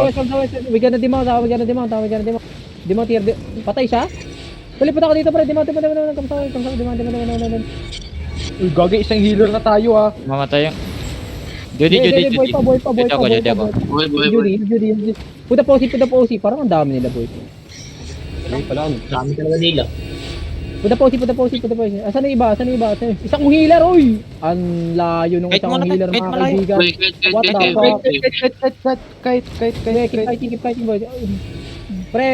We gonna demount. Demount here. Patay siya? Palipat ako dito, pre. Demount. Uy, gagi, isang healer na tayo ah. Mamatay yung... Judy. Boy pa. Judy ako. Judy. Puta po OC. Parang ang dami nila, boy. Ay, pala. Dami talaga nila. Puta po OC. Asan na iba? Isang healer, oy! Ang layo nung Kahit isang muna, healer, kahit mga malayo. kaibigan. What the fuck? Kite. Keep fighting, boy. Pre,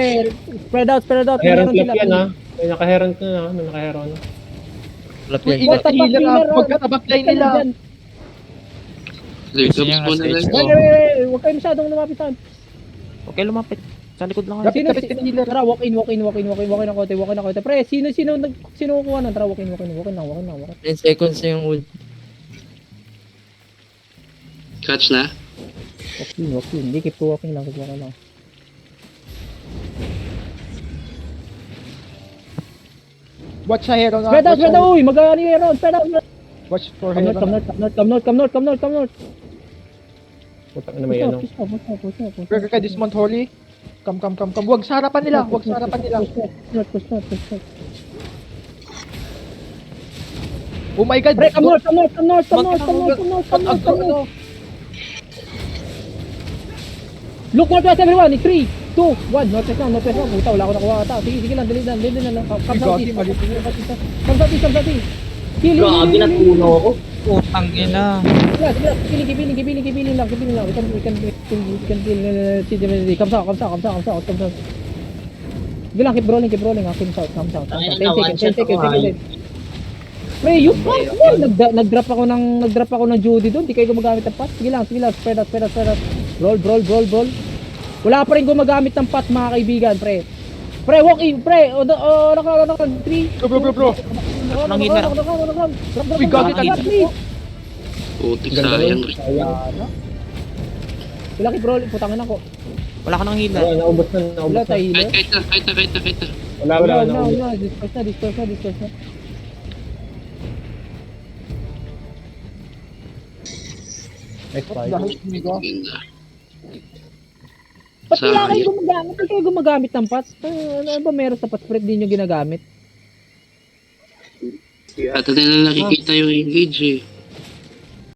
spread out. Nakaherang Meron flap yan ah. May nakaherang na. May nakaherang na. Flap Uy, yan. what the fuck, Healer ah. healer, Huwag ka tabak-line nila. Gusto niya nga stage ko. Wait, huwag kayo masyadong lumapit sa akin. Okay, lumapit. Sa likod lang. Kapit ka healer. Tara, walk in ako, Pre, sino kukuha ng? Tara, walk in. 10 seconds na yung ult. Catch na. Walk in. Hindi, keep walking lang. Watch sa Heron ah. Spread out, uy! Mag-ano yung Heron, spread out! Watch for Come Heron. north. Putang na may ano. Push up. Kaya dismount holy. Come. Huwag sa harapan nila. Push north. Oh my god. Pre, come north. Look northwest everyone, in 3, 2, 1, northwest na. Puta, wala ako nakuha ata. Sige lang, dali na lang. Come southeast. Grabe na puno ako. Putang ina. Kipiling lang. We can come south. Sige lang, keep rolling. Come south. 10 seconds. Pre, you fuck mo! Nag-drop ako ng Judy doon. Di kayo gumagamit ng pot. Sige lang. Spread out. Roll. Wala pa rin gumagamit ng pot, mga kaibigan, pre. Pre, walk in, pre. Naka 3. Bro. Naka. We got it. Please. Putik sayang. Wala keep rolling. Putangin ako. Wala ka nang hila. Naubos na. Wala tayo healer. Kahit na. Wala. Disperse na. Next fight. Ba't kayo gumagamit ng pots? Ano ba meron sa pot spread din yung ginagamit? At nila nakikita yung engage eh.